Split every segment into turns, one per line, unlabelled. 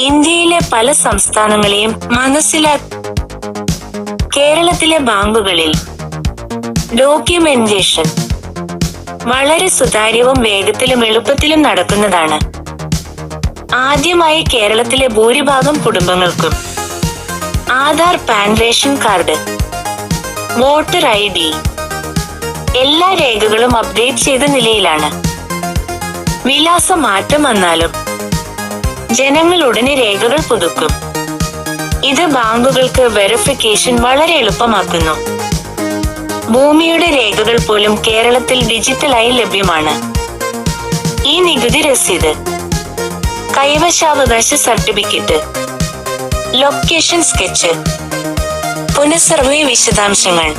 ഇന്ത്യയിലെ പല സംസ്ഥാനങ്ങളെയും കേരളത്തിലെ ബാങ്കുകളിൽ ഡോക്യുമെന്റേഷൻ വളരെ സുതാര്യവും വേഗത്തിലും എളുപ്പത്തിലും നടക്കുന്നതാണ്. ആദ്യമായി കേരളത്തിലെ ഭൂരിഭാഗം കുടുംബങ്ങൾക്കും Aadhaar, pan, ration card, voter ID എല്ലാ രേഖകളും അപ്ഡേറ്റ് ചെയ്ത നിലയിലാണ്. വിലാസം മാറ്റം വന്നാലും ജനങ്ങൾ ഉടനെ രേഖകൾ പുതുക്കും. ഇത് ബാങ്കുകൾക്ക് വെരിഫിക്കേഷൻ വളരെ എളുപ്പമാക്കുന്നു. ഭൂമിയുടെ രേഖകൾ പോലും കേരളത്തിൽ ഡിജിറ്റലായി ലഭ്യമാണ്. ഈ നികുതി രസീത്, കൈവശാവകാശ സർട്ടിഫിക്കറ്റ്, ലൊക്കേഷൻ സ്കെച്ച്, പുനഃസർവേ വിശദാംശങ്ങൾ,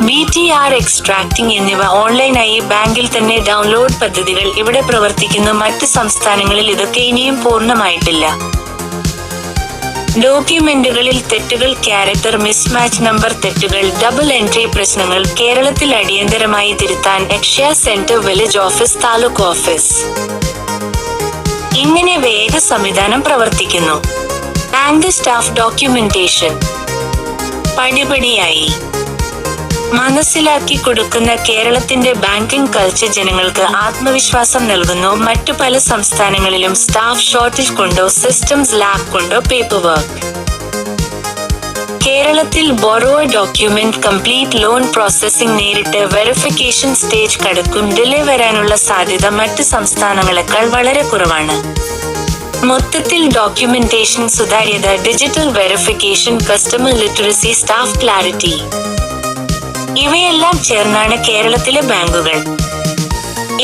BTR എക്സ്ട്രാക്ടിംഗ് എന്നിവ ഓൺലൈനായി ബാങ്കിൽ തന്നെ ഡൗൺലോഡ് പദ്ധതികൾ ഇവിടെ പ്രവർത്തിക്കുന്നു. മറ്റ് സംസ്ഥാനങ്ങളിൽ ഇതൊക്കെ ഇനിയും പൂർണ്ണമായിട്ടില്ല. ഡോക്യുമെന്റുകളിൽ തെറ്റുകൾ, ക്യാരക്ടർ മിസ്മാച്ച്, നമ്പർ തെറ്റുകൾ, ഡബിൾ എൻട്രി പ്രശ്നങ്ങൾ കേരളത്തിൽ അടിയന്തരമായി തിരുത്താൻ Akshaya centre, village office, taluk office ഇങ്ങനെ വേഗ സംവിധാനം പ്രവർത്തിക്കുന്നു. ബാങ്ക് സ്റ്റാഫ് ഡോക്യുമെന്റേഷൻ പടിപടിയായി മനസ്സിലാക്കി കൊടുക്കുന്ന കേരളത്തിന്റെ ബാങ്കിംഗ് കൾച്ചർ ജനങ്ങൾക്ക് ആത്മവിശ്വാസം നൽകുന്നു. മറ്റു പല സംസ്ഥാനങ്ങളിലും സ്റ്റാഫ് ഷോർട്ടേജ് കൊണ്ടോ സിസ്റ്റംസ് ലാഗ് കൊണ്ടോ പേപ്പർ വർക്ക്. കേരളത്തിൽ borrower document complete loan processing നേരിട്ട് വെരിഫിക്കേഷൻ സ്റ്റേജ് കടക്കും. ഡിലേ വരാനുള്ള സാധ്യത മറ്റ് സംസ്ഥാനങ്ങളെക്കാൾ വളരെ കുറവാണ്. മൊത്തത്തിൽ ഡോക്യുമെന്റേഷൻ സുതാര്യത, digital verification, customer literacy, staff clarity ഇവയെല്ലാം ചേർന്നാണ് കേരളത്തിലെ ബാങ്കുകൾ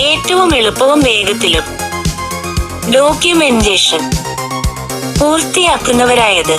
ഏറ്റവും എളുപ്പവും വേഗത്തിലും ഡോക്യുമെന്റേഷൻ പൂർത്തിയാക്കുന്നവരായത്.